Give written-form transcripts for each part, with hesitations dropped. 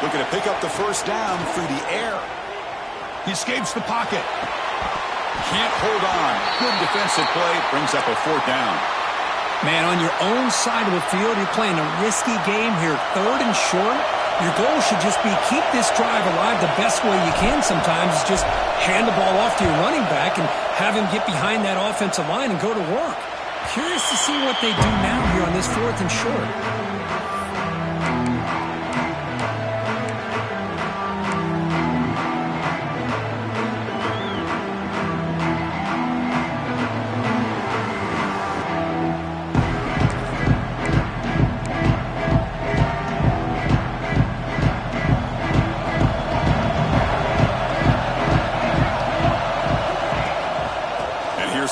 Looking to pick up the first down through the air. He escapes the pocket. Can't hold on. Good defensive play. Brings up a 4th down. Man, on your own side of the field, you're playing a risky game here. 3rd and short. Your goal should just be keep this drive alive the best way you can sometimes. Is just hand the ball off to your running back and have him get behind that offensive line and go to work. Curious to see what they do now here on this 4th and short.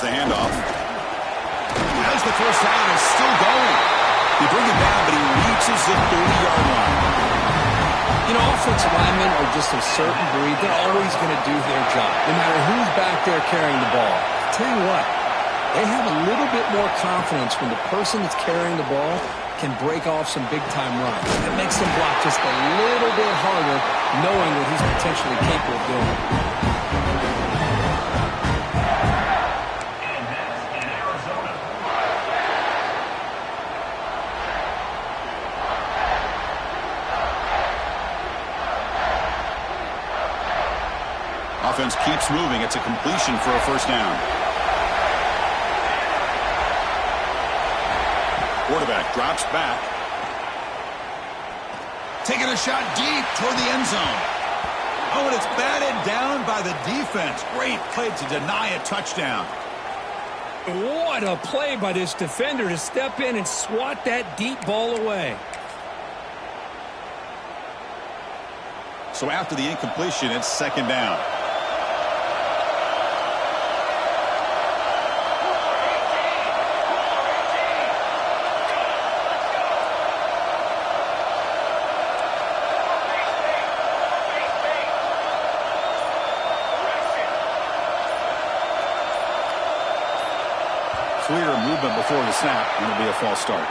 The handoff. As the first down is still going. They bring it down, but he reaches the 30-yard line. You know, offensive linemen are just a certain breed. They're always going to do their job, no matter who's back there carrying the ball. I'll tell you what, they have a little bit more confidence when the person that's carrying the ball can break off some big-time runs. It makes them block just a little bit harder, knowing what he's potentially capable of doing. Offense keeps moving. It's a completion for a first down. Quarterback drops back. Taking a shot deep toward the end zone. Oh, and it's batted down by the defense. Great play to deny a touchdown. What a play by this defender to step in and swat that deep ball away. So after the incompletion, it's 2nd down. Clear movement before the snap, and it'll be a false start.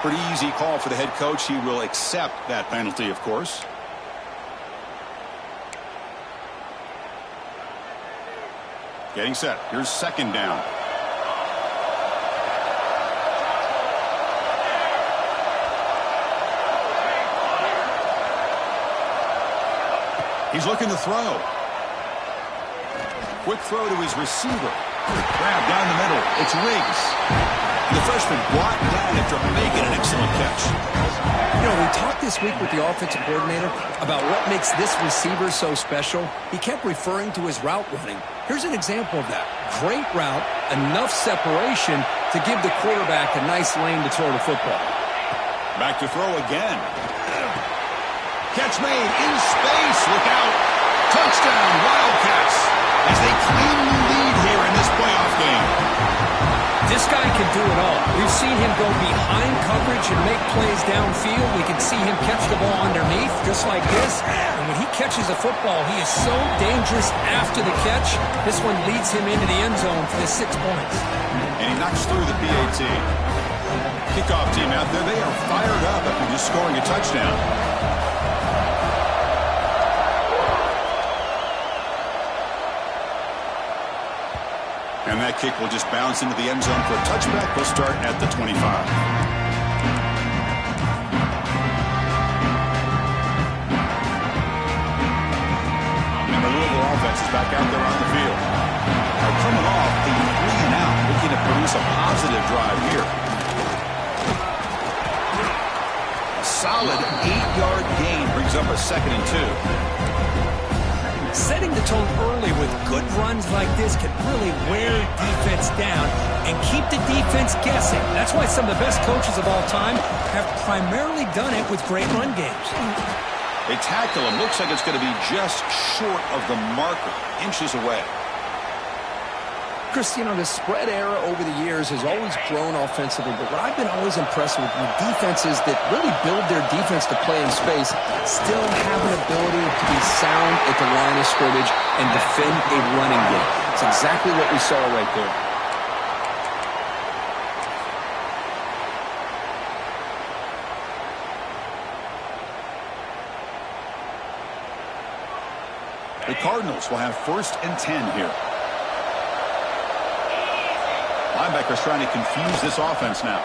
Pretty easy call for the head coach. He will accept that penalty, of course. Getting set. Here's 2nd down. He's looking to throw. Quick throw to his receiver. Grab down the middle. It's Riggs. The freshman brought down after making an excellent catch. You know, we talked this week with the offensive coordinator about what makes this receiver so special. He kept referring to his route running. Here's an example of that. Great route, enough separation to give the quarterback a nice lane to throw the football. Back to throw again. Catch made in space. Look out. Touchdown, Wildcats, as they claim the lead here in this playoff game. This guy can do it all. We've seen him go behind coverage and make plays downfield. We can see him catch the ball underneath, just like this. And when he catches a football, he is so dangerous after the catch. This one leads him into the end zone for the 6 points. And he knocks through the PAT. Kickoff team out there, they are fired up after just scoring a touchdown. And that kick will just bounce into the end zone for a touchback. We'll start at the 25. And the Louisville offense is back out there on the field. Now coming off a 3-and-out, looking to produce a positive drive here. A solid 8-yard gain brings up a 2nd and 2. Setting the tone early with good runs like this can really wear defense down and keep the defense guessing. That's why some of the best coaches of all time have primarily done it with great run games. They tackle him. Looks like it's going to be just short of the marker, inches away. Chris, you know, the spread era over the years has always grown offensively, but what I've been always impressed with defenses that really build their defense to play in space still have an ability to be sound at the line of scrimmage and defend a running game. It's exactly what we saw right there. The Cardinals will have 1st and 10 here. Linebackers trying to confuse this offense now.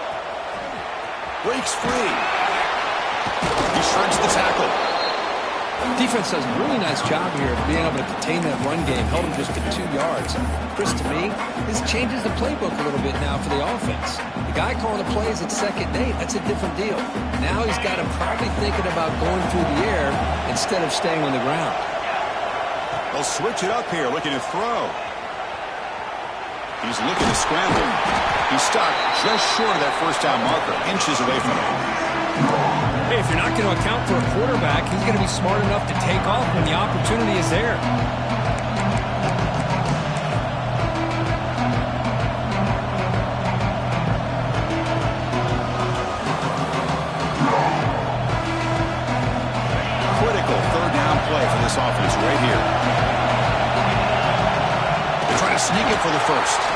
Breaks free. He shreds the tackle. Defense does a really nice job here of being able to contain that run game. Held him just to 2 yards. Chris, to me, this changes the playbook a little bit now for the offense. The guy calling the plays at 2nd and 8, that's a different deal. Now he's got him probably thinking about going through the air instead of staying on the ground. They'll switch it up here, looking to throw. He's looking to scramble. He's stuck just short of that 1st down marker, inches away from it. Hey, if you're not going to account for a quarterback, he's going to be smart enough to take off when the opportunity is there. Critical 3rd down play for this offense right here. They're trying to sneak it for the 1st.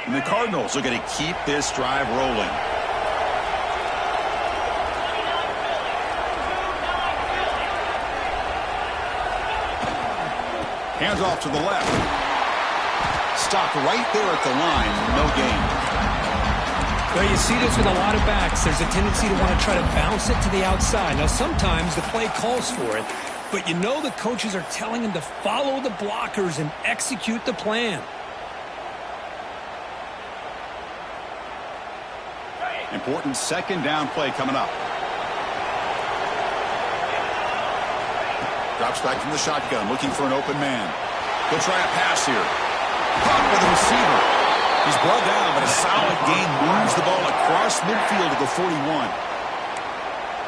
And the Cardinals are going to keep this drive rolling. Hands off to the left. Stopped right there at the line. No gain. Well, you see this with a lot of backs. There's a tendency to want to try to bounce it to the outside. Now, sometimes the play calls for it, but you know the coaches are telling him to follow the blockers and execute the plan. Important 2nd down play coming up. Drops back from the shotgun, looking for an open man. He'll try a pass here. Caught by the receiver. He's brought down, but a solid gain moves the ball across midfield to the 41.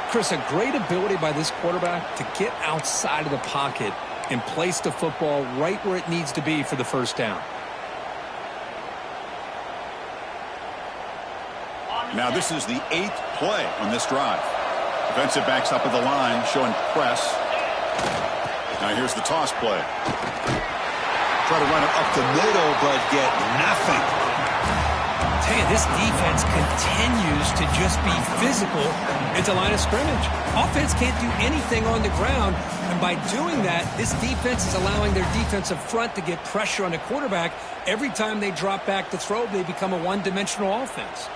Chris, a great ability by this quarterback to get outside of the pocket and place the football right where it needs to be for the 1st down. Now this is the 8th play on this drive. Defensive backs up at the line, showing press. Now here's the toss play. Try to run it up the middle, but get nothing. I tell you, this defense continues to just be physical at the line of scrimmage. Offense can't do anything on the ground, and by doing that, this defense is allowing their defensive front to get pressure on the quarterback. Every time they drop back to throw, they become a one-dimensional offense.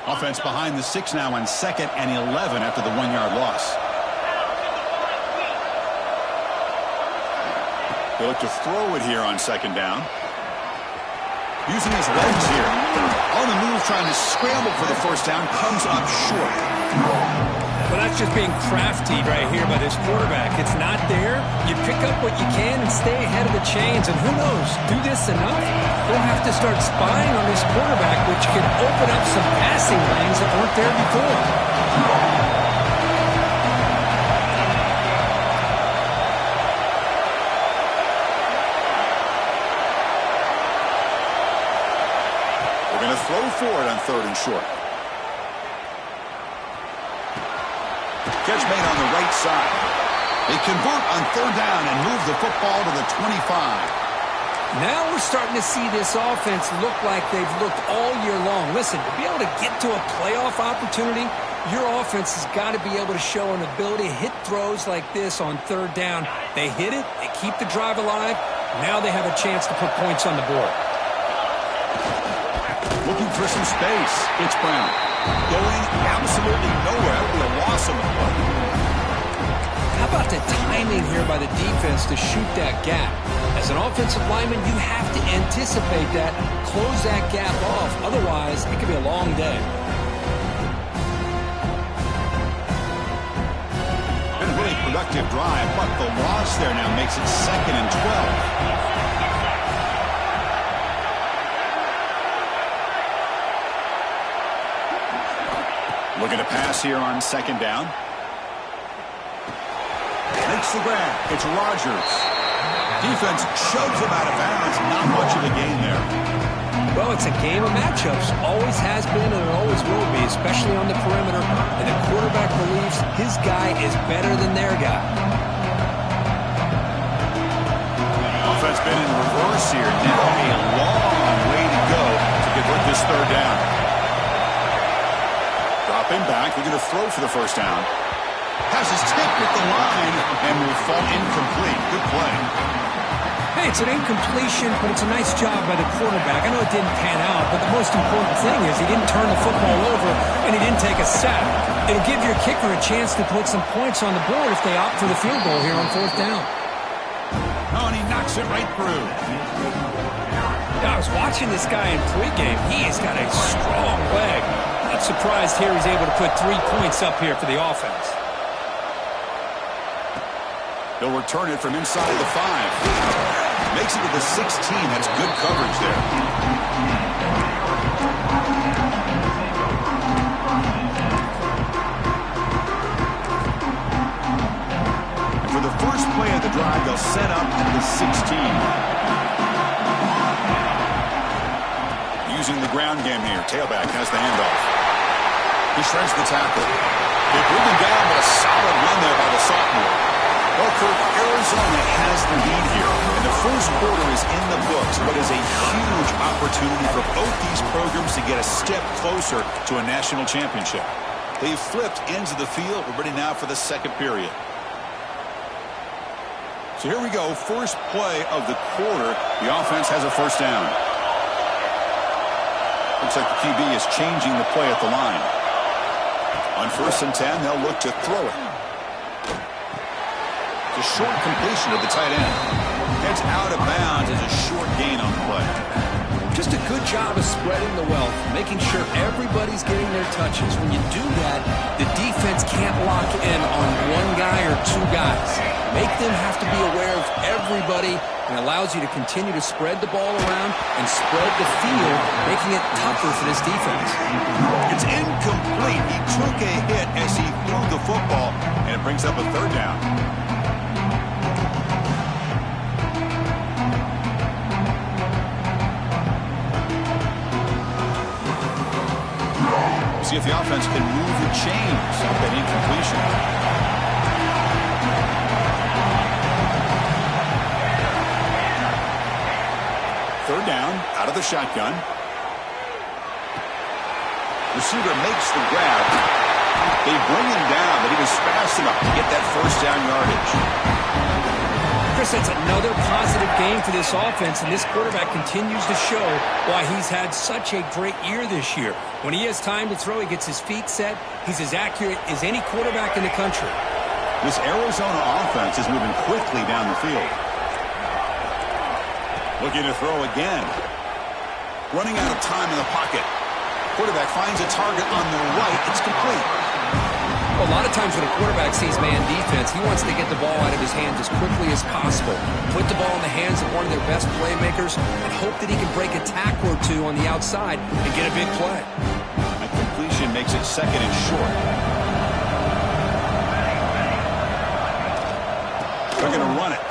Offense behind the 6 now on 2nd and 11 after the 1-yard loss. They look to throw it here on 2nd down. Using his legs here. On the move, trying to scramble for the 1st down. Comes up short. Well, that's just being crafty right here by this quarterback. It's not there. You pick up what you can and stay ahead of the chains. And who knows, do this enough, they'll have to start spying on this quarterback, which could open up some passing lanes that weren't there before. We're going to throw for it on 3rd and short. Catch made on the right side. They convert on 3rd down and move the football to the 25. Now we're starting to see this offense look like they've looked all year long. Listen, to be able to get to a playoff opportunity, your offense has got to be able to show an ability to hit throws like this on 3rd down. They hit it, they keep the drive alive. Now they have a chance to put points on the board. Looking for some space. It's Brown. Going absolutely nowhere after the loss of the play. How about the timing here by the defense to shoot that gap? As an offensive lineman, you have to anticipate that, close that gap off. Otherwise, it could be a long day. Been a really productive drive, but the loss there now makes it 2nd and 12. Looking to pass here on 2nd down. Makes the grab. It's Rodgers. Defense shoves him out of bounds. Not much of a gain there. Well, it's a game of matchups. Always has been and it always always will be, especially on the perimeter, and the quarterback believes his guy is better than their guy. Offense been in reverse here. Now a long way to go to convert this third down. Dropping back. They're going to throw for the first down. Has his tipped at the line and will fall incomplete. Good play. Hey, it's an incompletion, but it's a nice job by the quarterback. I know it didn't pan out, but the most important thing is he didn't turn the football over and he didn't take a sack. It'll give your kicker a chance to put some points on the board if they opt for the field goal here on fourth down. Oh, and he knocks it right through. I was watching this guy in pregame. He has got a strong leg. Not surprised here he's able to put 3 points up here for the offense. He'll return it from inside the 5. Makes it to the 16. That's good coverage there. And for the first play of the drive, they'll set up at the 16. Using the ground game here. Tailback has the handoff. He shreds the tackle. They bring him down, but a solid run there by the sophomore. Well, Kirk, Arizona has the lead here, and the first quarter is in the books, but is a huge opportunity for both these programs to get a step closer to a national championship. They've flipped ends of the field. We're ready now for the second period. So here we go. First play of the quarter. The offense has a first down. Looks like the QB is changing the play at the line. On 1st and 10, they'll look to throw it. The short completion of the tight end. Heads out of bounds as a short gain on the play. Just a good job of spreading the wealth, making sure everybody's getting their touches. When you do that, the defense can't lock in on one guy or 2 guys. Make them have to be aware of everybody, and allows you to continue to spread the ball around and spread the field, making it tougher for this defense. It's incomplete. He took a hit as he threw the football, and it brings up a third down. See if the offense can move the chains of that incompletion. Third down, out of the shotgun. Receiver makes the grab. They bring him down, but he was fast enough to get that first down yardage. Chris, that's another positive game for this offense, and this quarterback continues to show why he's had such a great year this year. When he has time to throw, he gets his feet set. He's as accurate as any quarterback in the country. This Arizona offense is moving quickly down the field. Looking to throw again. Running out of time in the pocket. Quarterback finds a target on the right. It's complete. Well, a lot of times when a quarterback sees man defense, he wants to get the ball out of his hands as quickly as possible. Put the ball in the hands of one of their best playmakers and hope that he can break a tackle or 2 on the outside and get a big play. That completion makes it second and short. They're going to run it.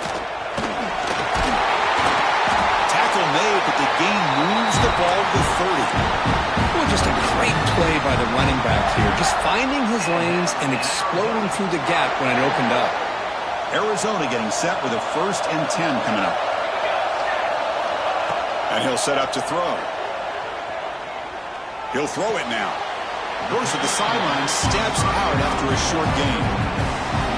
Tackle made, but the gain moves the ball to 30. Well, just a great play by the running back here. Just finding his lanes and exploding through the gap when it opened up. Arizona getting set with a 1st and 10 coming up. And he'll set up to throw. He'll throw it now. Goes to the sideline, steps out after a short gain.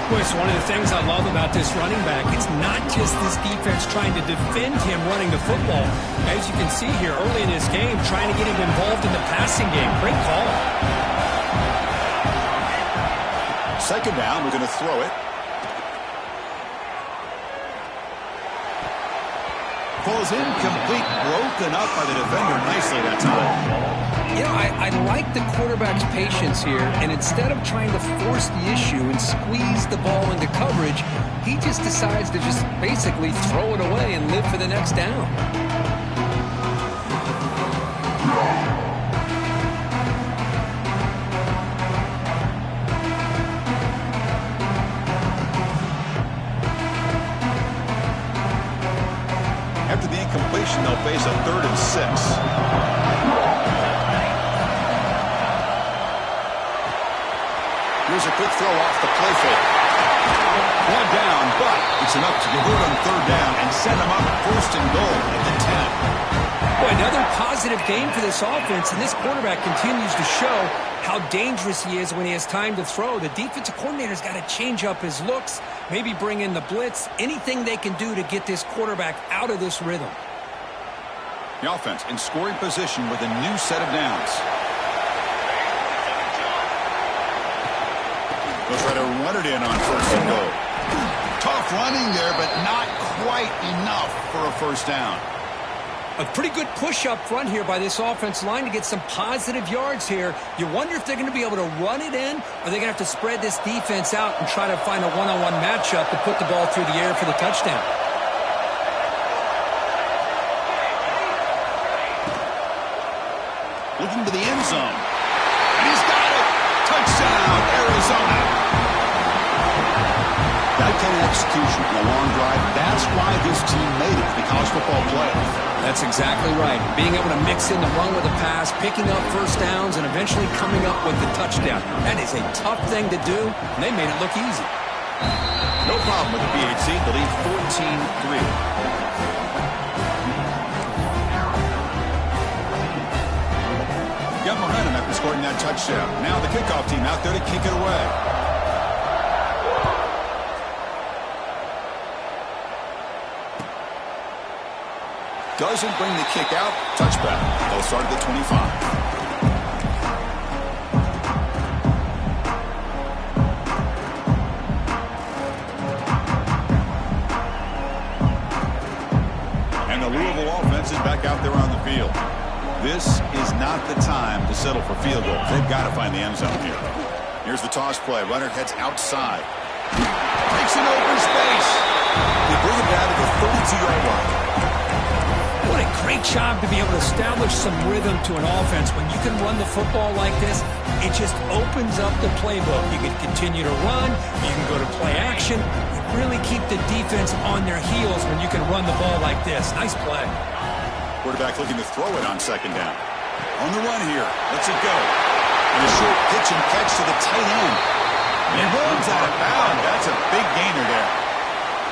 Well, it's one of the things I love about this running back. It's not just this defense trying to defend him running the football. As you can see here early in this game, trying to get him involved in the passing game. Great call. Second down, we're going to throw it. Falls incomplete, broken up by the defender nicely that time. You know, I like the quarterback's patience here, and instead of trying to force the issue and squeeze the ball into coverage, he just decides to just basically throw it away and live for the next down. After the incompletion, they'll face a 3rd and 6. Here's a quick throw off the play fake. One down, but it's enough to convert on third down and set them up first and goal at the 10. Boy, another positive game for this offense, and this quarterback continues to show how dangerous he is when he has time to throw. The defensive coordinator's got to change up his looks, maybe bring in the blitz, anything they can do to get this quarterback out of this rhythm. The offense in scoring position with a new set of downs. They'll try to run it in on first and goal. Tough running there, but not quite enough for a first down. A pretty good push up front here by this offense line to get some positive yards here. You wonder if they're going to be able to run it in, or they're going to have to spread this defense out and try to find a one-on-one matchup to put the ball through the air for the touchdown. Looking to the end zone. And he's got it. Touchdown, Arizona. That kind of execution in a long drive, that's why this team made it to the college football playoff. That's exactly right. Being able to mix in the run with a pass, picking up first downs, and eventually coming up with the touchdown. That is a tough thing to do, and they made it look easy. No problem with the BHC. The lead 14-3. Got momentum after scoring that touchdown. Now the kickoff team out there to kick it away. Doesn't bring the kick out. Touchback. They'll start at the 25. And the Louisville offense is back out there on the field. This is not the time to settle for field goals. They've got to find the end zone here. Here's the toss play. Runner heads outside. Takes an open space. They bring it down to the 32-yard line. What a great job to be able to establish some rhythm to an offense. When you can run the football like this, it just opens up the playbook. You can continue to run. You can go to play action. You really keep the defense on their heels when you can run the ball like this. Nice play. Quarterback looking to throw it on second down. On the run here. Lets it go. And a short pitch and catch to the tight end. And he runs out of bounds. That's a big gainer there.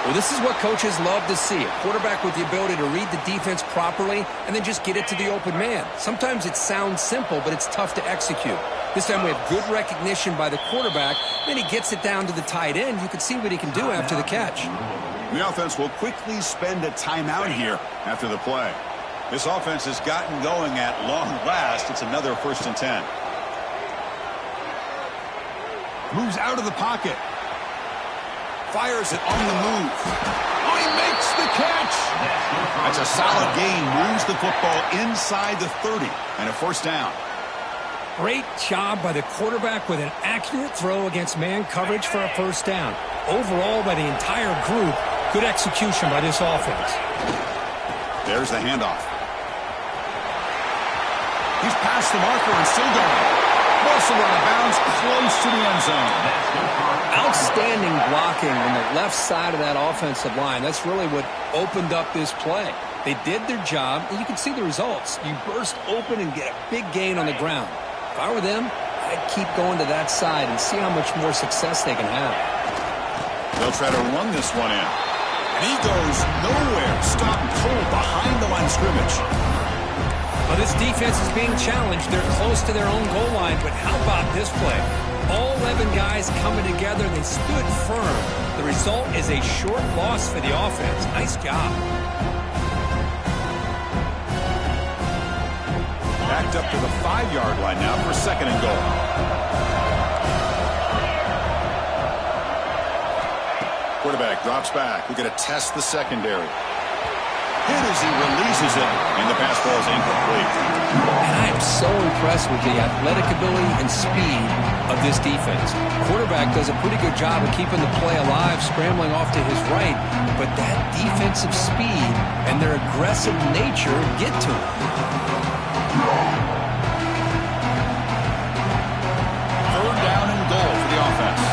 Well, this is what coaches love to see. A quarterback with the ability to read the defense properly and then just get it to the open man. Sometimes it sounds simple, but it's tough to execute. This time we have good recognition by the quarterback. Then he gets it down to the tight end. You can see what he can do after the catch. The offense will quickly spend a timeout here after the play. This offense has gotten going at long last. It's another 1st and 10. Moves out of the pocket. Fires it on the move. Oh, he makes the catch. That's a solid gain. Moves the football inside the 30 and a 1st down. Great job by the quarterback with an accurate throw against man coverage for a 1st down. Overall, by the entire group, good execution by this offense. There's the handoff. He's past the marker and still going. Also out of bounds, close to the end zone. Outstanding blocking on the left side of that offensive line. That's really what opened up this play. They did their job, and you can see the results. You burst open and get a big gain on the ground. If I were them, I'd keep going to that side and see how much more success they can have. They'll try to run this one in. And he goes nowhere. Stopped cold behind the line of scrimmage. Well, this defense is being challenged. They're close to their own goal line, but how about this play? All 11 guys coming together, they stood firm. The result is a short loss for the offense. Nice job. Backed up to the 5-yard line now for 2nd and goal. Quarterback drops back. We're going to test the secondary. Hit as he releases it, and the pass ball is incomplete. And I am so impressed with the athletic ability and speed of this defense. Quarterback does a pretty good job of keeping the play alive, scrambling off to his right, but that defensive speed and their aggressive nature get to him. 3rd down and goal for the offense.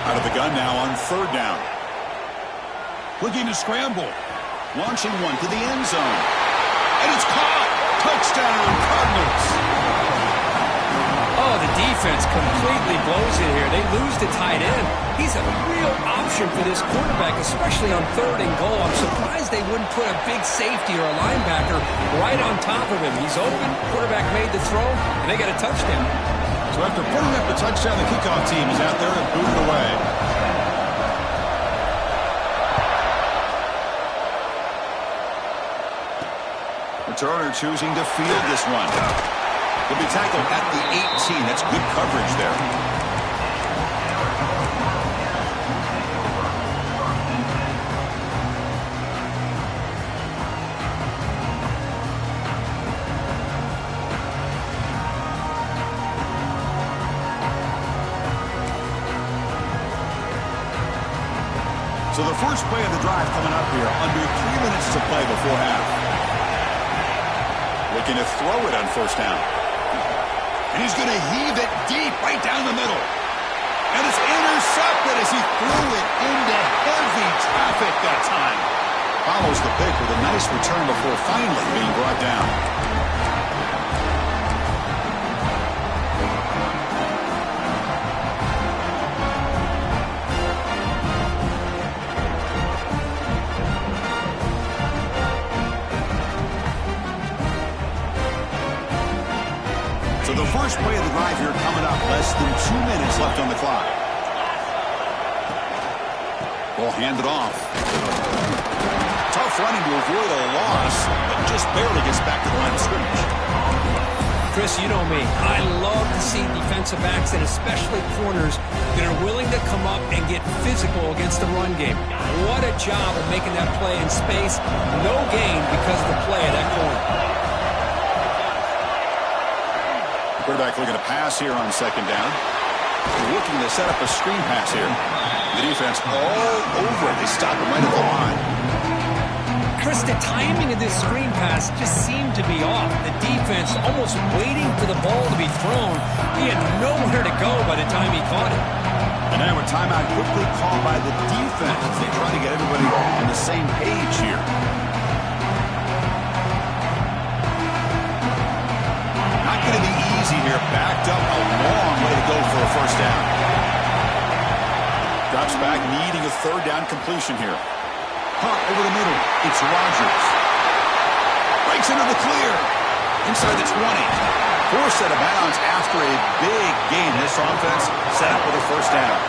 Out of the gun now on 3rd down. Looking to scramble. Launching one to the end zone. And it's caught. Touchdown, Cardinals. defense completely blows it here. They lose to tight end. He's a real option for this quarterback, especially on 3rd and goal. I'm surprised they wouldn't put a big safety or a linebacker right on top of him. He's open. Quarterback made the throw, and they got a touchdown. So after putting up the touchdown, the kickoff team is out there to boot it away. Returner choosing to field this one. He'll be tackled at the 18. That's good coverage there. So the first play of the drive coming up here, under 3 minutes to play before half. Looking to throw it on 1st down. And he's going to heave it deep right down the middle. And it's intercepted as he threw it into heavy traffic that time. Follows the pick with a nice return before finally being brought down. So the first play of the drive here coming up. Less than 2 minutes left on the clock. Ball handed off. Tough running to avoid a loss, but just barely gets back to the line of scrimmage. Chris, you know me. I love to see defensive backs and especially corners that are willing to come up and get physical against the run game. What a job of making that play in space. No gain because of the play of that corner. Quarterback looking to pass here on 2nd down. Looking to set up a screen pass here. The defense all over it. They stop him right at the line. Chris, the timing of this screen pass just seemed to be off. The defense almost waiting for the ball to be thrown. He had nowhere to go by the time he caught it. And now a timeout quickly called by the defense as they try to get everybody on the same page here. Not going to be easy here. Backed up a long way to go for a 1st down. Drops back, needing a 3rd down completion here. Hot over the middle. It's Rodgers. Breaks into the clear. Inside the 20. Forced out of bounds after a big gain. This offense set up with a 1st down.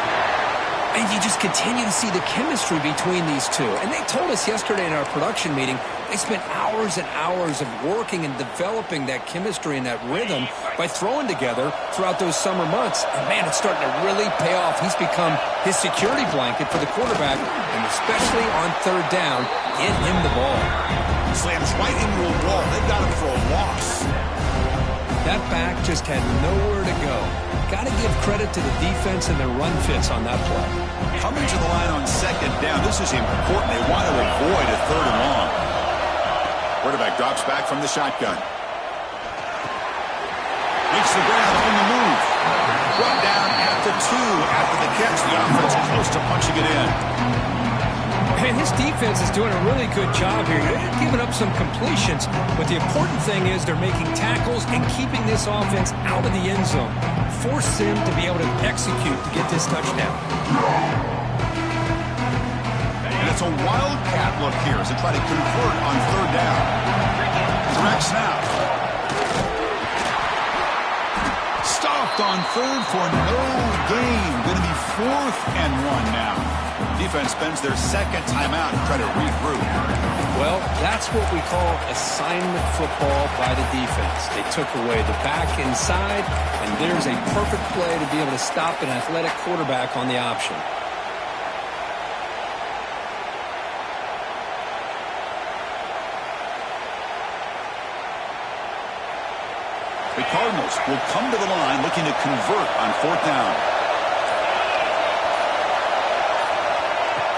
And you just continue to see the chemistry between these two. And they told us yesterday in our production meeting, they spent hours and hours of working and developing that chemistry and that rhythm by throwing together throughout those summer months. And, man, it's starting to really pay off. He's become his security blanket for the quarterback, and especially on 3rd down, get him the ball. Slams right into a wall. They've got him for a loss. That back just had nowhere to go. Got to give credit to the defense and their run fits on that play. Coming to the line on 2nd down. This is important. They want to avoid a 3rd and long. Quarterback drops back from the shotgun. Makes the grab on the move. Brought down at the 2 after the catch. The offense close to punching it in. And his defense is doing a really good job here. They're giving up some completions, but the important thing is they're making tackles and keeping this offense out of the end zone. Force them to be able to execute to get this touchdown. And it's a wildcat look here as they try to convert on 3rd down. Direct snap. Stopped on 3rd for no gain. Going to be 4th and 1 now. Defense spends their 2nd timeout to try to regroup. Well, that's what we call assignment football by the defense. They took away the back inside, and there's a perfect play to be able to stop an athletic quarterback on the option. The Cardinals will come to the line looking to convert on 4th down.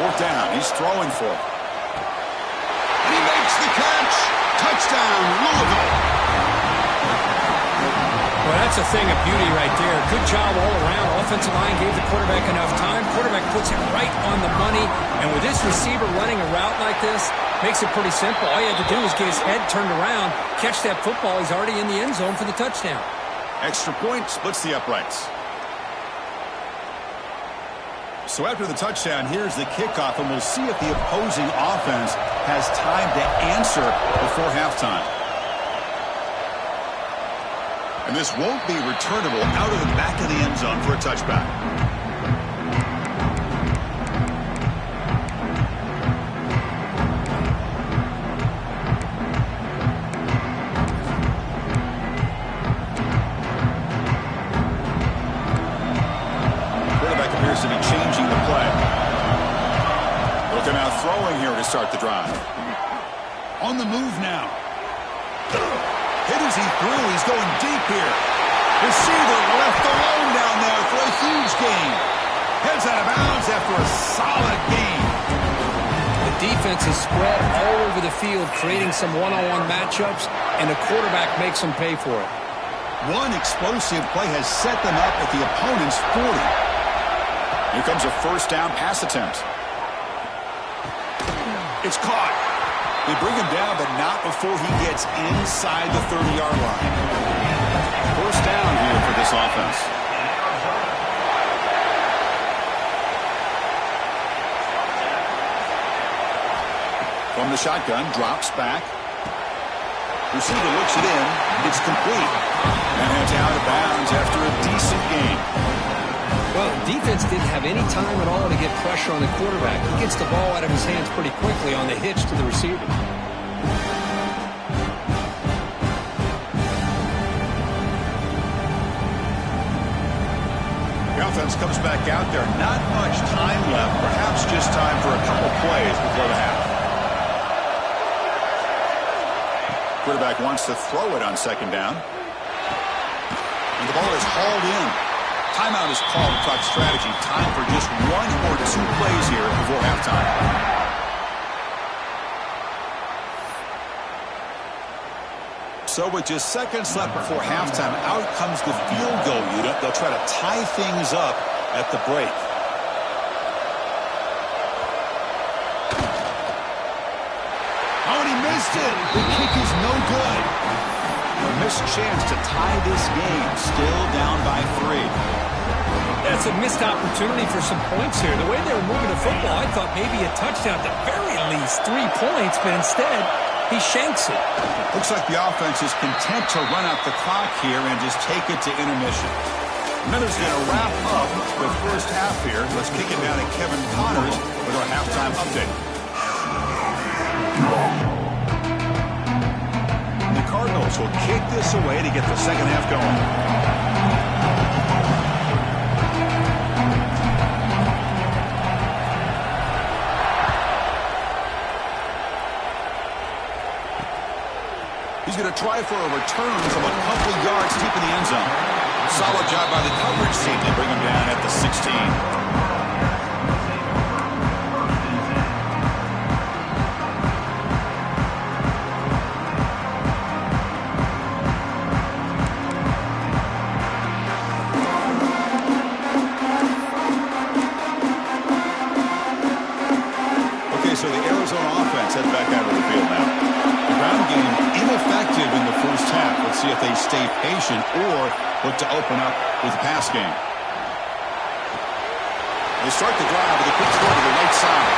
4th down. He's throwing for it. And he makes the catch. Touchdown, Louisville. Well, that's a thing of beauty right there. Good job all around. Offensive line gave the quarterback enough time. Quarterback puts it right on the money. And with this receiver running a route like this, makes it pretty simple. All you had to do is get his head turned around, catch that football. He's already in the end zone for the touchdown. Extra point splits the uprights. So after the touchdown, here's the kickoff, and we'll see if the opposing offense has time to answer before halftime. And this won't be returnable out of the back of the end zone for a touchback. Quarterback appears to be changing the play. Looking out throwing here to start the drive. On the move now. Hit as he threw. He's going deep here. Receiver left alone down there for a huge gain. Heads out of bounds after a solid gain. The defense is spread all over the field, creating some one-on-one matchups, and the quarterback makes them pay for it. One explosive play has set them up at the opponent's 40. Here comes a first down pass attempt. It's caught. They bring him down, but not before he gets inside the 30-yard line. First down here for this offense. From the shotgun, drops back. Receiver looks it in. It's complete. And heads out of bounds after a decent gain. Well, defense didn't have any time at all to get pressure on the quarterback. He gets the ball out of his hands pretty quickly on the hitch to the receiver. The offense comes back out there. Not much time left. Perhaps just time for a couple plays before the half. Quarterback wants to throw it on second down. And the ball is hauled in. Timeout is called to talk strategy. Time for just one or two plays here before halftime. So with just seconds left before halftime, out comes the field goal unit. They'll try to tie things up at the break. Oh, and he missed it. The kick is no good. A missed chance to tie this game. Still down by 3. That's a missed opportunity for some points here. The way they were moving the football, I thought maybe a touchdown, at the very least 3 points, but instead, he shanks it. Looks like the offense is content to run out the clock here and just take it to intermission. Miller's going to wrap up the first half here. Let's kick it down to Kevin Connors with our halftime update. The Cardinals will kick this away to get the second half going. He's going to try for a return from a couple yards deep in the end zone. Solid job by the coverage team to bring him down at the 16. Okay, so the Arizona offense heads back out of the field now. The ground game ineffective in the first half. Let's see if they stay patient or look to open up with the pass game. They start the drive with a quick throw to the right side.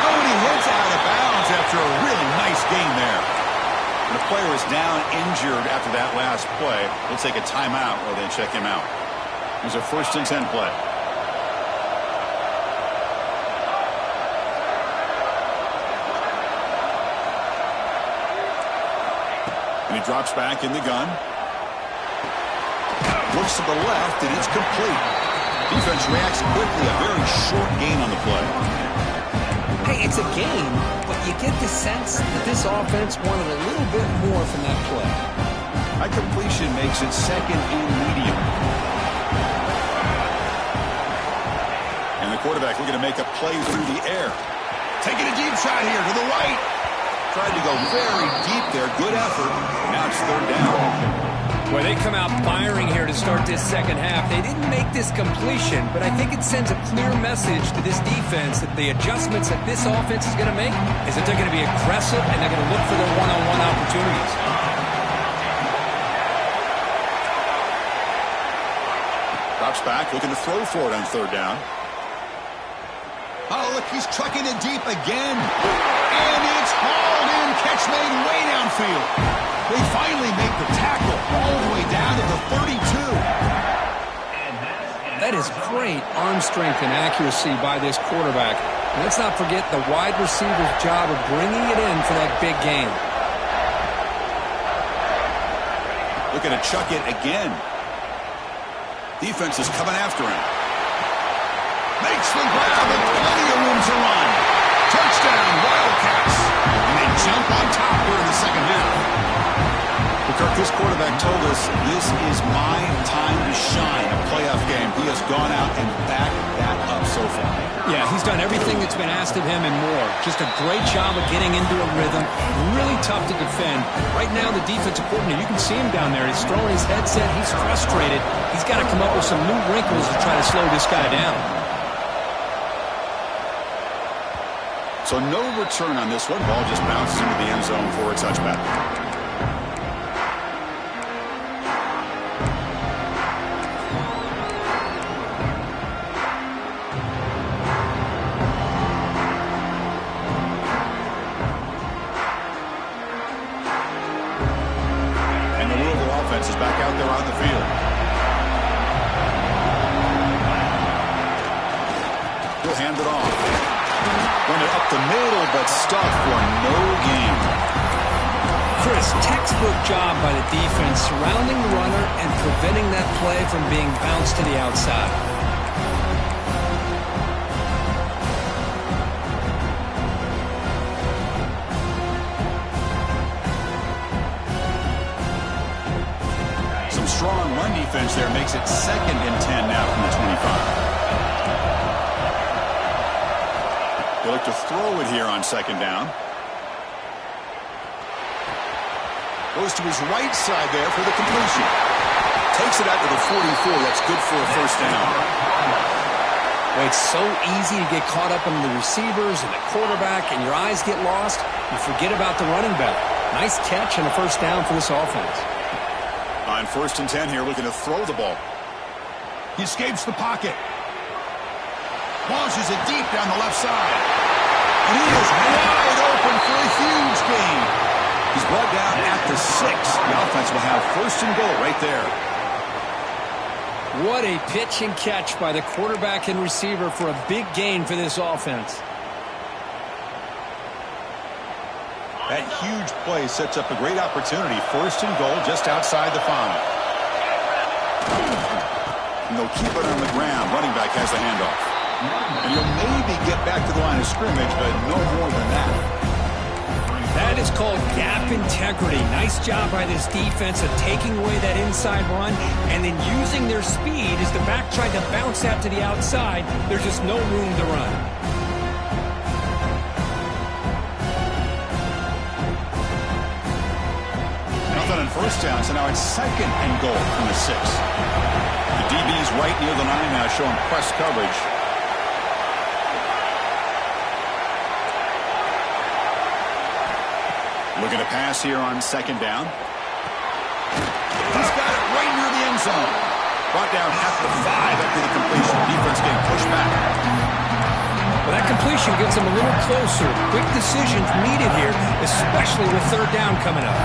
Oh, and he hits out of bounds after a really nice gain there. And the player is down injured after that last play. They'll take a timeout while they check him out. Here's a 1st and 10 play. And he drops back in the gun. Looks to the left, and it's complete. Defense reacts quickly. A very short gain on the play. Hey, it's a game, but you get the sense that this offense wanted a little bit more from that play. High completion makes it 2nd and medium. And the quarterback looking to make a play through the air. Taking a deep shot here to the right. Tried to go very deep there. Good effort. Now it's 3rd down. Well, they come out firing here to start this second half. They didn't make this completion, but I think it sends a clear message to this defense that the adjustments that this offense is going to make is that they're going to be aggressive and they're going to look for their one-on-one opportunities. drops back, looking to throw for it on third down. Oh, look, he's trucking it deep again. And it's hauled in. Catch made way downfield. They finally make the tackle all the way down to the 32. That is great arm strength and accuracy by this quarterback. And let's not forget the wide receiver's job of bringing it in for that big game. Looking to chuck it again. Defense is coming after him. Makes the grab and plenty of room to run. Touchdown, Wildcats. And they jump on top here in the second half. But Kirk, this quarterback told us this is my time to shine, a playoff game. He has gone out and backed that up so far. Yeah, he's done everything that's been asked of him and more. Just a great job of getting into a rhythm. Really tough to defend. Right now, the defensive coordinator, you can see him down there. He's throwing his headset. He's frustrated. He's got to come up with some new wrinkles to try to slow this guy down. So no return on this one. Ball just bounces into the end zone for a touchback. And the Louisville offense is back out there on the field. He'll hand it off. Run it up the middle, but stuffed for no gain. Chris, textbook job by the defense surrounding the runner and preventing that play from being bounced to the outside. Some strong run defense there makes it 2nd and 10 now from the 25. They look to throw it here on 2nd down. Goes to his right side there for the completion. Takes it out to the 44. That's good for a first down. Well, it's so easy to get caught up in the receivers and the quarterback, and your eyes get lost. You forget about the running back. Nice catch and a first down for this offense. On 1st and 10 here, looking to throw the ball. He escapes the pocket. Launches it deep down the left side. And he is wide open for a huge gain. He's brought down at the 6. The offense will have 1st and goal right there. What a pitch and catch by the quarterback and receiver for a big gain for this offense. That huge play sets up a great opportunity. 1st and goal just outside the 5. And they'll keep it on the ground. Running back has the handoff. And he'll maybe get back to the line of scrimmage, but no more than that. That is called gap integrity. Nice job by this defense of taking away that inside run and then using their speed as the back tried to bounce that to the outside. There's just no room to run. Nothing on 1st down, so now it's 2nd and goal from the 6. The DB's right near the 9 now, showing press coverage. Looking to pass here on 2nd down. He's got it right near the end zone. Brought down at the 5 after the completion. Defense getting pushed back. Well, that completion gets them a little closer. Quick decisions needed here, especially with 3rd down coming up.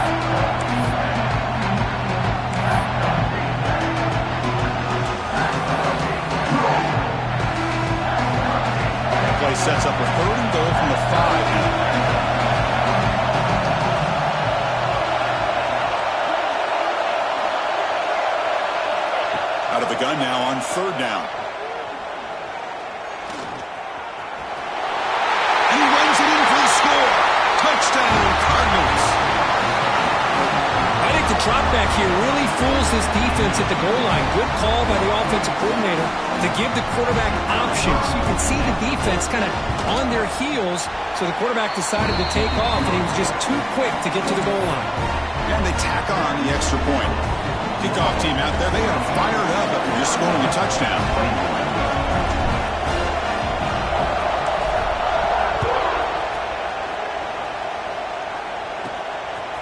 That play sets up a 3rd and goal from the 5 now. Out of the gun now on 3rd down. And he runs it in for the score. Touchdown, Cardinals. I think the drop back here really fools this defense at the goal line. Good call by the offensive coordinator to give the quarterback options. You can see the defense kind of on their heels, so the quarterback decided to take off, and he was just too quick to get to the goal line. And they tack on the extra point. Kickoff team out there, they are fired up after just scoring a touchdown.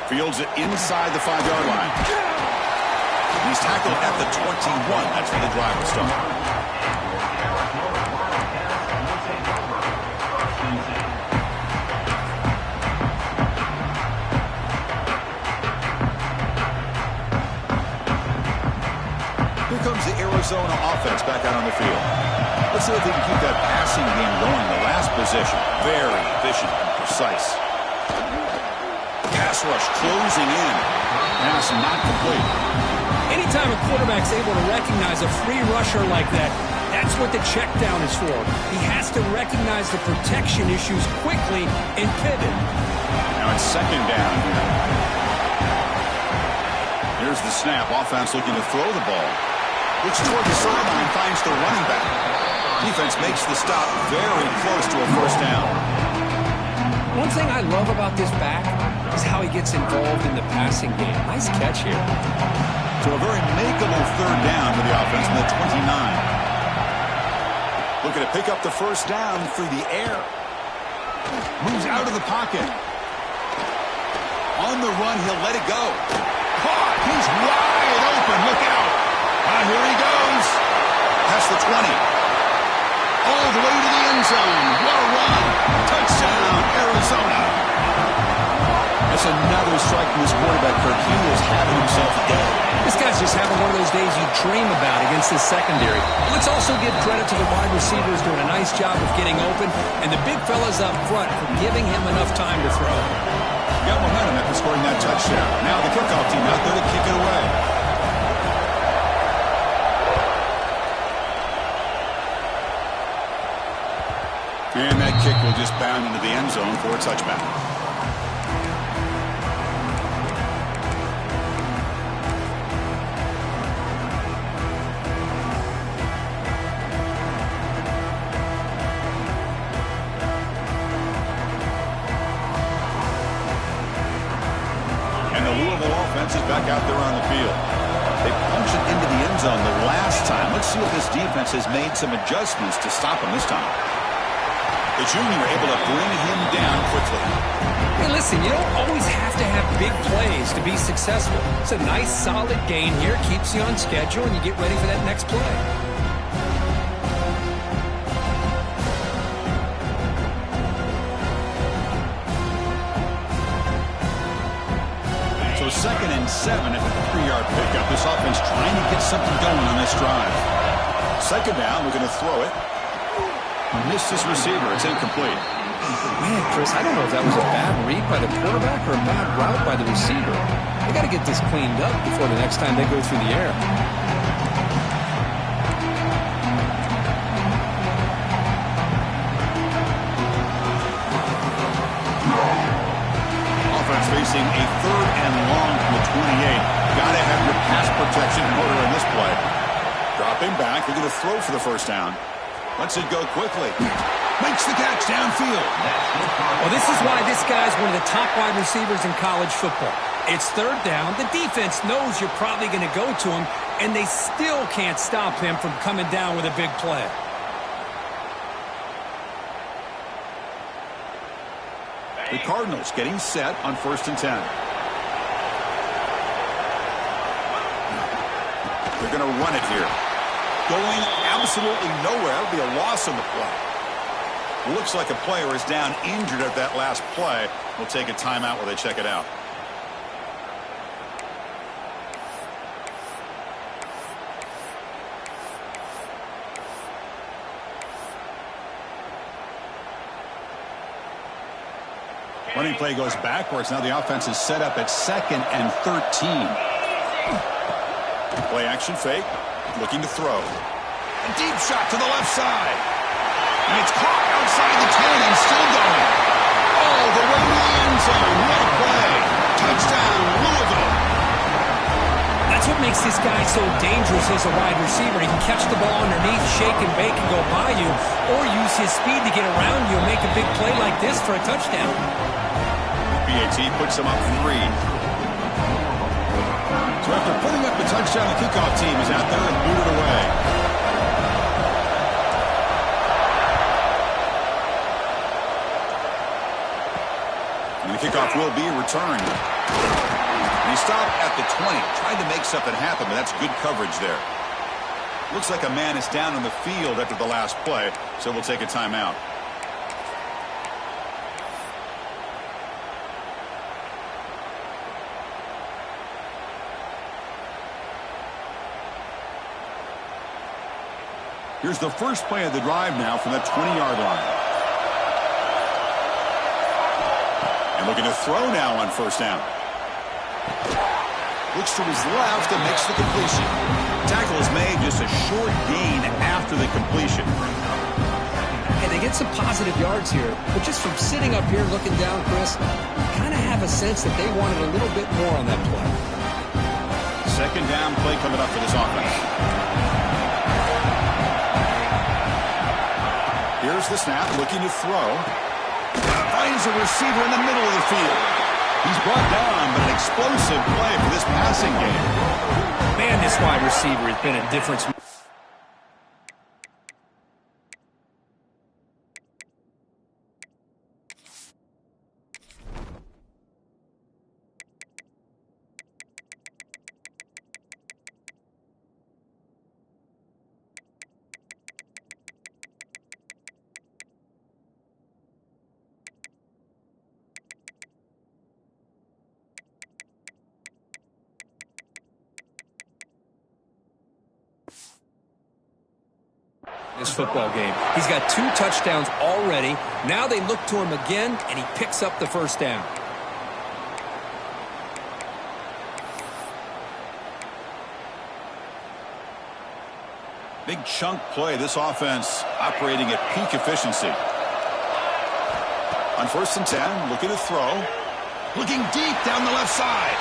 Fields it inside the 5-yard line. He's tackled at the 21. That's where the drive will start. Here comes the Arizona offense back out on the field. Let's see if they can keep that passing game going. The last possession, very efficient and precise. Pass rush closing in. Pass not complete. Anytime a quarterback's able to recognize a free rusher like that, that's what the check down is for. He has to recognize the protection issues quickly and pivot. Now it's second down here. Here's the snap. Offense looking to throw the ball. Looks toward the sideline, finds the running back. Defense makes the stop very close to a first down. One thing I love about this back is how he gets involved in the passing game. Nice catch here. So a very makeable third down for the offense in the 29. Looking to pick up the first down through the air. Moves out of the pocket. On the run, he'll let it go. Caught! He's wide open. Look out. Here he goes. Past the 20. All the way to the end zone. What a run. Touchdown, Arizona. That's another strike from this quarterback, Kirk. He is having himself a day. This guy's just having one of those days you dream about against his secondary. Let's also give credit to the wide receivers doing a nice job of getting open, and the big fellas up front for giving him enough time to throw. Got momentum after scoring that touchdown. Now the kickoff team out there to kick it away. And that kick will just bound into the end zone for a touchback. And the Louisville offense is back out there on the field. They punched it into the end zone the last time. Let's see if this defense has made some adjustments to stop him this time. The junior able to bring him down quickly. Hey, listen, you don't always have to have big plays to be successful. It's a nice, solid gain here. Keeps you on schedule, and you get ready for that next play. So 2nd and 7 at the 3-yard pickup. This offense trying to get something going on this drive. Second down, we're going to throw it. Missed his receiver. It's incomplete. Man, Chris, I don't know if that was a bad read by the quarterback or a bad route by the receiver. They got to get this cleaned up before the next time they go through the air. Offense facing a 3rd and long from the 28. Got to have your pass protection in order in this play. Dropping back. They're going to throw for the first down. Lets it go quickly. Makes the catch downfield. Well, this is why this guy's one of the top wide receivers in college football. It's 3rd down. The defense knows you're probably going to go to him, and they still can't stop him from coming down with a big play. The Cardinals getting set on 1st and 10. They're going to run it here. Going absolutely nowhere. It'll be a loss on the play. Looks like a player is down injured at that last play. We'll take a timeout while they check it out. Running play goes backwards. Now the offense is set up at 2nd and 13. Play action fake. Looking to throw. A deep shot to the left side. And it's caught outside the 10 and still going. All the way to the end zone. What a play. Touchdown, Louisville. That's what makes this guy so dangerous as a wide receiver. He can catch the ball underneath, shake and bake and go by you, or use his speed to get around you and make a big play like this for a touchdown. BAT puts him up 3. So after putting up the touchdown, the kickoff team is out there and booted away. And the kickoff will be returned. And he stopped at the 20, trying to make something happen, but that's good coverage there. Looks like a man is down on the field after the last play, so we'll take a timeout. Here's the first play of the drive now from the 20-yard line. And looking to throw now on first down. Looks to his left and makes the completion. Tackle is made, just a short gain after the completion. Hey, they get some positive yards here, but just from sitting up here looking down, Chris, kind of have a sense that they wanted a little bit more on that play. Second down play coming up for this offense. Here's the snap, looking to throw. Finds a receiver in the middle of the field. He's brought down, but an explosive play for this passing game. Man, this wide receiver has been a difference. This football game. He's got 2 touchdowns already. Now they look to him again, and he picks up the first down. Big chunk play. This offense operating at peak efficiency. On first and 10, looking to throw. Looking deep down the left side.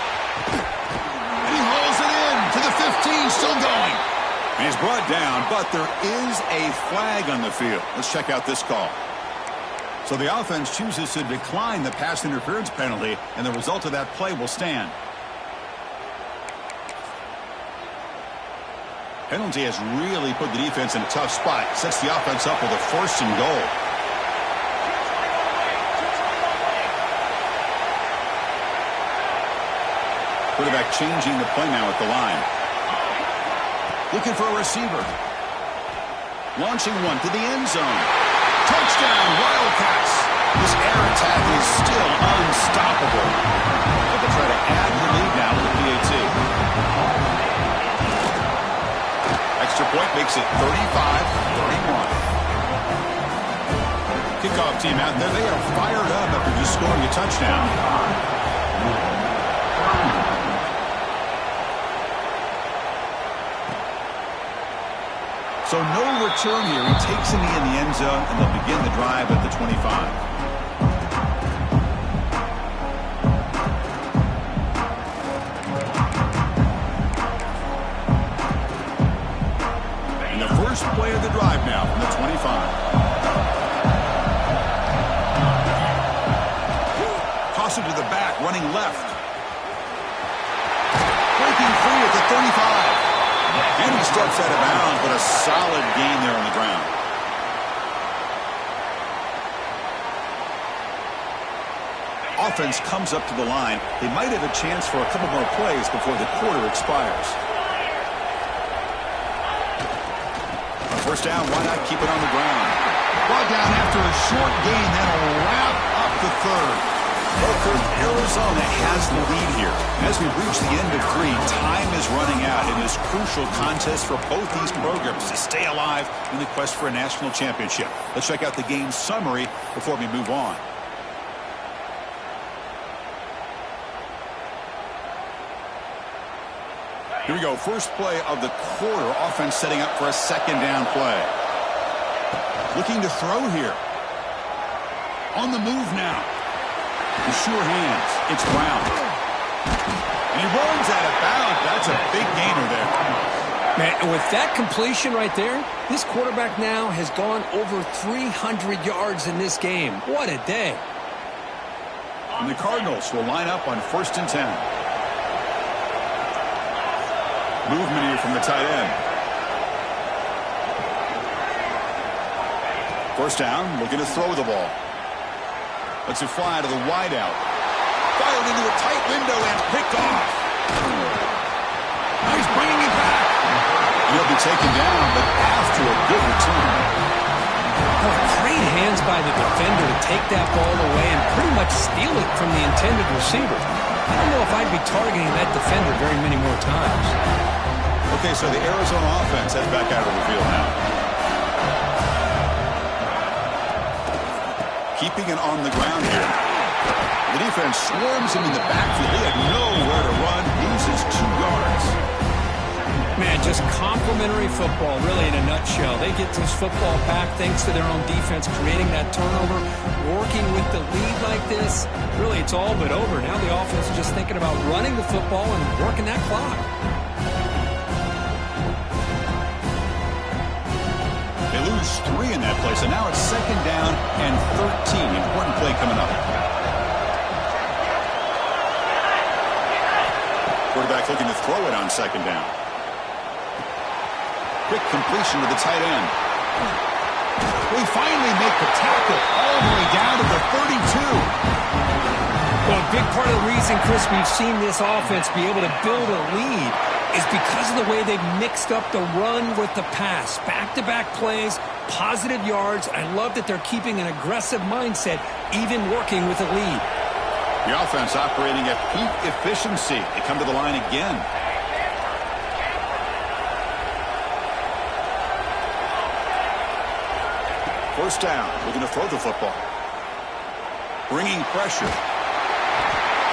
And he hauls it in to the 15, still going. And he's brought down, but there is a flag on the field. Let's check out this call. So the offense chooses to decline the pass interference penalty, and the result of that play will stand. Penalty has really put the defense in a tough spot. Sets the offense up with a first and goal. Quarterback changing the play now at the line. Looking for a receiver. Launching one to the end zone. Touchdown, Wildcats. This air attack is still unstoppable. They can try to add the lead now with the PAT. Extra point makes it 35-31. Kickoff team out there. They are fired up after just scoring a touchdown. So no return here. He takes him in the end zone, and they'll begin the drive at the 25. And the first play of the drive now from the 25. Toss it to the back, running left. Breaking free at the 35. And he steps out of bounds, but a solid gain there on the ground. Offense comes up to the line. They might have a chance for a couple more plays before the quarter expires. On first down, why not keep it on the ground? Brought down after a short gain, that'll wrap up the third. Arizona has the lead here. As we reach the end of 3, time is running out in this crucial contest for both these programs to stay alive in the quest for a national championship. Let's check out the game summary before we move on. Here we go. First play of the quarter. Offense setting up for a second down play. Looking to throw here. On the move now. With sure hands, it's Brown. And he runs out of bounds. That's a big gainer there. Man, and with that completion right there, this quarterback now has gone over 300 yards in this game. What a day. And the Cardinals will line up on first and 10. Movement here from the tight end. First down, looking to throw the ball. Lets it fly to the wideout. Fired into a tight window and picked off. Now he's bringing it back. He'll be taken down, but after a good return. Oh, great hands by the defender to take that ball away and pretty much steal it from the intended receiver. I don't know if I'd be targeting that defender very many more times. Okay, so the Arizona offense heads back out of the field now. Keeping it on the ground here. The defense swarms him in the backfield. He had nowhere to run. Loses 2 yards. Man, just complimentary football, really, in a nutshell. They get this football back thanks to their own defense, creating that turnover, working with the lead like this. Really, it's all but over. Now the offense is just thinking about running the football and working that clock. They lose 3 in that play, so now it's 2nd down and 13. Important play coming up. Quarterback looking to throw it on 2nd down. Quick completion to the tight end. We finally make the tackle all the way down to the 32. Well, a big part of the reason, Chris, we've seen this offense be able to build a lead is because of the way they've mixed up the run with the pass. Back-to-back plays, positive yards. I love that they're keeping an aggressive mindset, even working with a lead. The offense operating at peak efficiency. They come to the line again. First down, looking to throw the football. Bringing pressure.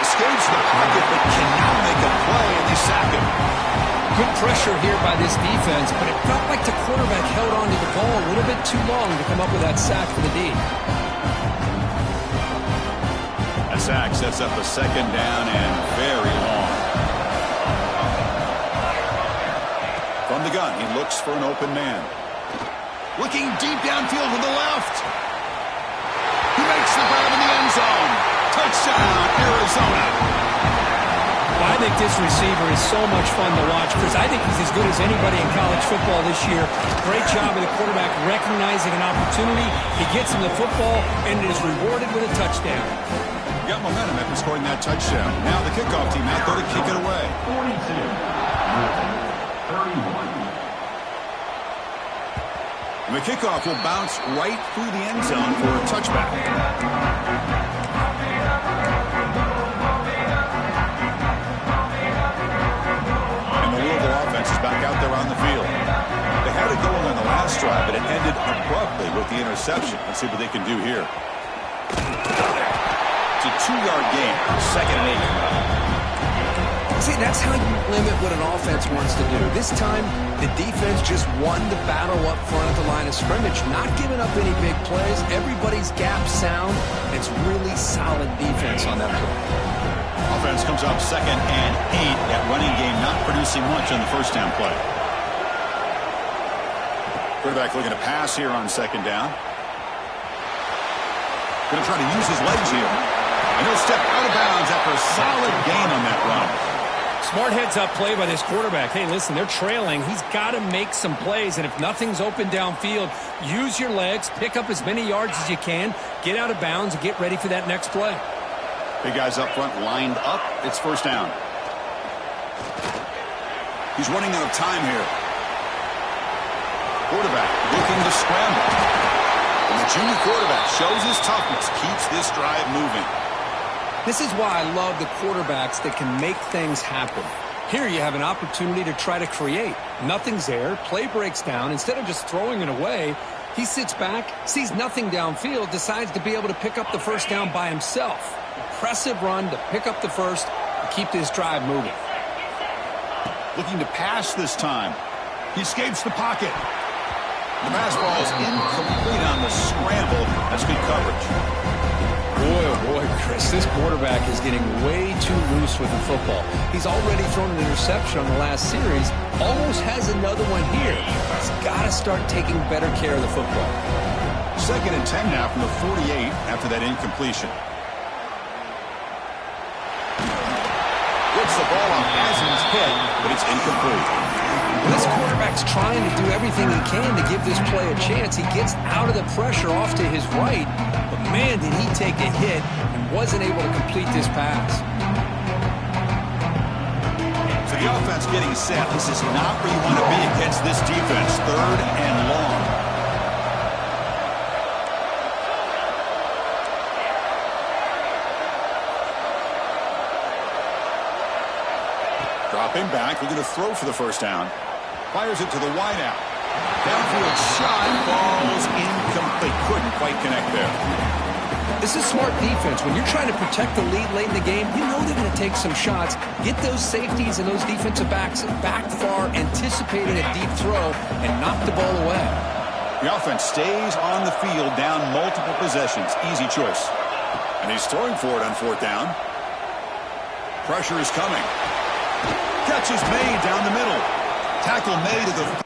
Escapes the pocket, but cannot make a play, and they sack him. Good pressure here by this defense, but it felt like the quarterback held on to the ball a little bit too long to come up with that sack for the D. A sack sets up a 2nd down and very long. From the gun, he looks for an open man. Looking deep downfield to the left. He makes the grab in the end zone. Touchdown, Arizona. Well, I think this receiver is so much fun to watch because I think he's as good as anybody in college football this year. Great job of the quarterback recognizing an opportunity. He gets him the football and is rewarded with a touchdown. Got momentum after scoring that touchdown. Now the kickoff team out there to kick it away. 31. The kickoff will bounce right through the end zone for a touchback. And the Louisville offense is back out there on the field. They had it going on the last drive, but it ended abruptly with the interception. Let's see what they can do here. It's a 2-yard gain. 2nd and 8. See, that's how you limit what an offense wants to do. This time, the defense just won the battle up front at the line of scrimmage, not giving up any big plays. Everybody's gap sound. It's really solid defense on that play. Offense comes up 2nd and 8. That running game not producing much on the first down play. Quarterback looking to pass here on 2nd down. Going to try to use his legs here. And he'll step out of bounds after a solid gain on that run. Smart heads-up play by this quarterback. Hey, listen, they're trailing. He's got to make some plays, and if nothing's open downfield, use your legs, pick up as many yards as you can, get out of bounds, and get ready for that next play. Big guys up front lined up. It's first down. He's running out of time here. Quarterback looking to scramble. And the junior quarterback shows his toughness, keeps this drive moving. This is why I love the quarterbacks that can make things happen. Here you have an opportunity to try to create. Nothing's there. Play breaks down. Instead of just throwing it away, he sits back, sees nothing downfield, decides to be able to pick up the first down by himself. Impressive run to pick up the first and keep this drive moving. Looking to pass this time. He escapes the pocket. The pass ball is incomplete on the scramble. That's good coverage. Boy, oh boy, Chris, this quarterback is getting way too loose with the football. He's already thrown an interception on the last series, almost has another one here. He's got to start taking better care of the football. 2nd and 10 now from the 48 after that incompletion. Gets the ball on Asman's head, but it's incomplete. This quarterback's trying to do everything he can to give this play a chance. He gets out of the pressure off to his right, but man, did he take a hit. And wasn't able to complete this pass. So the offense getting set. This is not where you want to be against this defense. 3rd and long. Dropping back, looking to throw for the first down. Fires it to the wideout. Downfield shot falls incomplete. Couldn't quite connect there. This is smart defense. When you're trying to protect the lead late in the game, you know they're going to take some shots, get those safeties and those defensive backs back far, anticipating a deep throw, and knock the ball away. The offense stays on the field, down multiple possessions. Easy choice. And he's throwing for it on 4th down. Pressure is coming. Catch is made down the middle. Tackle made to the...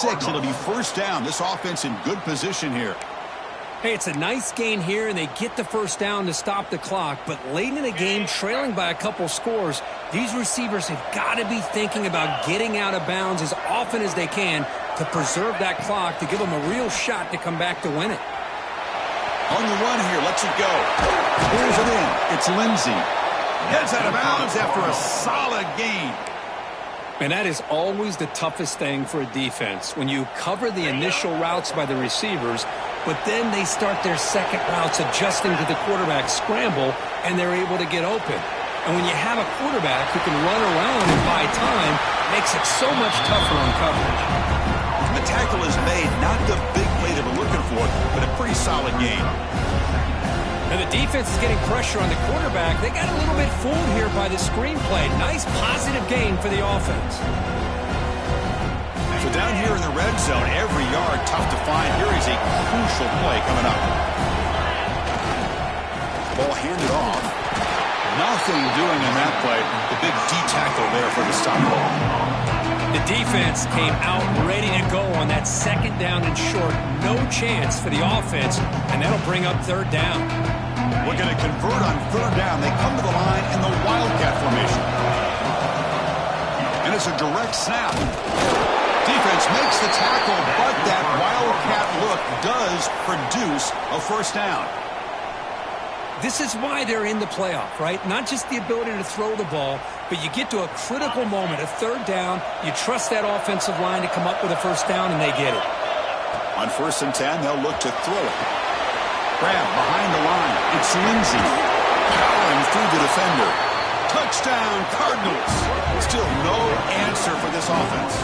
It'll be 1st down. This offense in good position here. Hey, it's a nice gain here, and they get the 1st down to stop the clock. But late in the game, trailing by a couple scores, these receivers have got to be thinking about getting out of bounds as often as they can to preserve that clock, to give them a real shot to come back to win it. On the run here, lets it go. Pulls it in. It's Lindsey. Heads out of bounds after a solid gain. And that is always the toughest thing for a defense, when you cover the initial routes by the receivers, but then they start their second routes adjusting to the quarterback scramble, and they're able to get open. And when you have a quarterback who can run around and buy time, it makes it so much tougher on coverage. The tackle is made, not the big play they were looking for, but a pretty solid game. And the defense is getting pressure on the quarterback. They got a little bit fooled here by the screenplay. Nice positive gain for the offense. So down here in the red zone, every yard tough to find. Here is a crucial play coming up. Ball handed off. Nothing doing in that play. The big D tackle there for the stop. The defense came out ready to go on that 2nd down and short. No chance for the offense, and that'll bring up 3rd down. Looking to convert on 3rd down. They come to the line in the Wildcat formation. And it's a direct snap. Defense makes the tackle, but that Wildcat look does produce a 1st down. This is why they're in the playoff, right? Not just the ability to throw the ball, but you get to a critical moment, a 3rd down, you trust that offensive line to come up with a 1st down, and they get it. On 1st and 10, they'll look to throw it. Grab behind the line. It's Lindsey. Powering through the defender. Touchdown, Cardinals. Still no answer for this offense.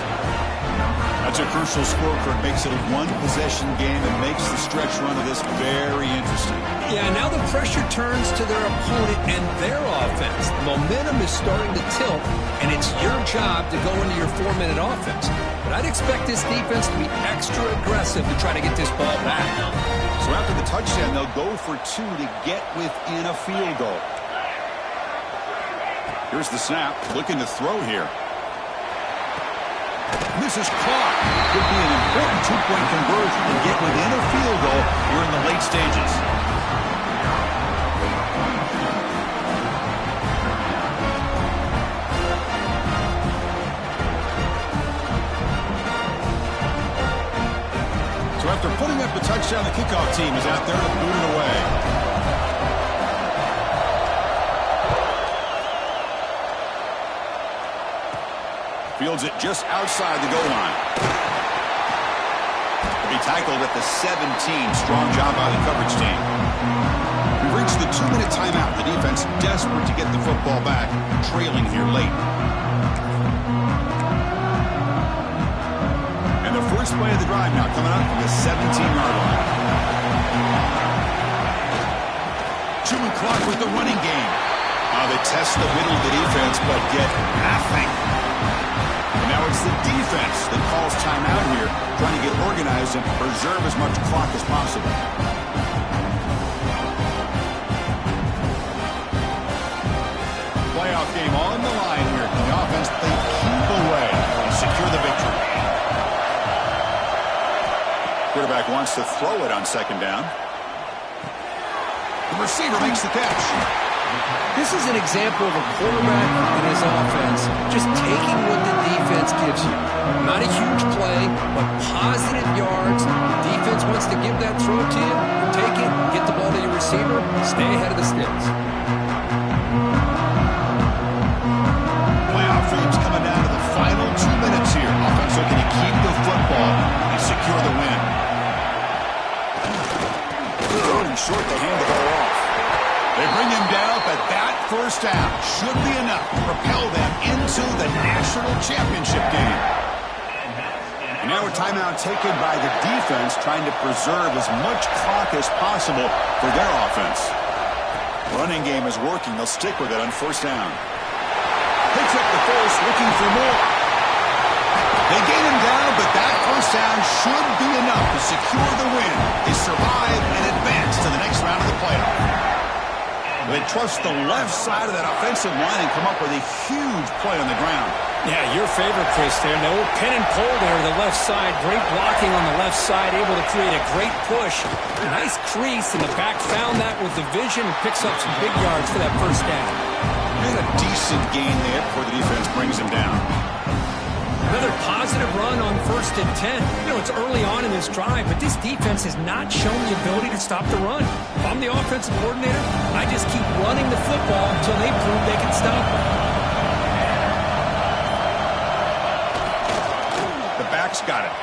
That's a crucial scorecard. Makes it a 1-possession game and makes the stretch run of this very interesting. Yeah, now the pressure turns to their opponent and their offense. The momentum is starting to tilt, and it's your job to go into your 4-minute offense. But I'd expect this defense to be extra aggressive to try to get this ball back. So after the touchdown, they'll go for 2 to get within a field goal. Here's the snap. Looking to throw here. Misses caught. Could be an important 2-point conversion to get within a field goal here in the late stages. So after putting up the touchdown, the kickoff team is out there to boot it away. Fields it just outside the goal line. To be tackled at the 17. Strong job by the coverage team. We've reached the 2-minute timeout. The defense desperate to get the football back, trailing here late. And the first play of the drive now coming up from the 17-yard line. Chewing clock with the running game. They test the middle of the defense, but get nothing. And now it's the defense that calls timeout here, trying to get organized and preserve as much clock as possible. Playoff game on the line here. The offense they keep away and secure the victory. Quarterback wants to throw it on second down. The receiver makes the catch. This is an example of a quarterback and his offense just taking what the defense gives you. Not a huge play, but positive yards. Defense wants to give that throw to you. Take it, get the ball to your receiver, stay ahead of the sticks. Playoff dreams coming down to the final 2 minutes here. Offense looking to keep the football and secure the win. Running short to hand the ball off. They bring him down, but that first down should be enough to propel them into the national championship game. And now a timeout taken by the defense, trying to preserve as much clock as possible for their offense. Running game is working. They'll stick with it on first down. Picks up the first, looking for more. They gain him down, but that first down should be enough to secure the win. They survive and advance to the next round of the playoff. They trust the left side of that offensive line and come up with a huge play on the ground. Yeah, your favorite, Chris, there. No pin and pull there to the left side. Great blocking on the left side, able to create a great push. A nice crease, and the back found that with the vision and picks up some big yards for that first down. And a decent gain there before the defense brings him down. Another positive run on 1st and 10. You know, it's early on in this drive, but this defense has not shown the ability to stop the run. If I'm the offensive coordinator, I just keep running the football until they prove they can stop it. The back's got it.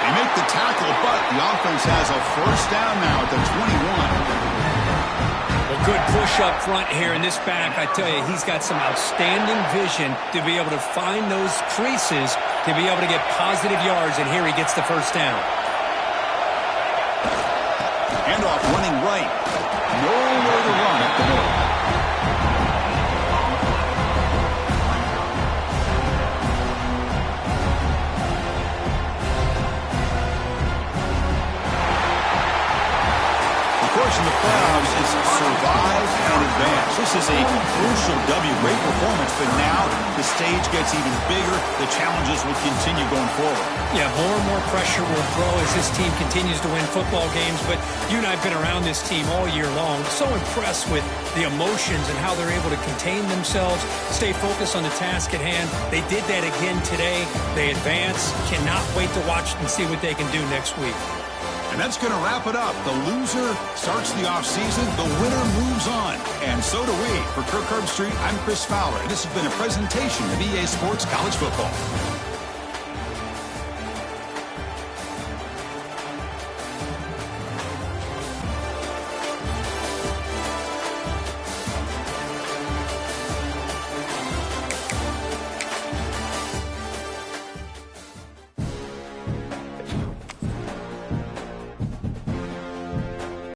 They make the tackle, but the offense has a first down now at the 21. Well, good push up front here in this back. I tell you, he's got some outstanding vision to be able to find those creases, to be able to get positive yards, and here he gets the first down. Handoff running right. Nowhere to run at the middle. In the playoffs is survive and advance. This is a crucial W. Great performance, but now the stage gets even bigger. The challenges will continue going forward. Yeah, more and more pressure will grow as this team continues to win football games, but you and I have been around this team all year long. So impressed with the emotions and how they're able to contain themselves, stay focused on the task at hand. They did that again today. They advance. Cannot wait to watch and see what they can do next week. And that's going to wrap it up. The loser starts the offseason. The winner moves on. And so do we. For Kirk Herbstreit, I'm Chris Fowler. And this has been a presentation of EA Sports College Football.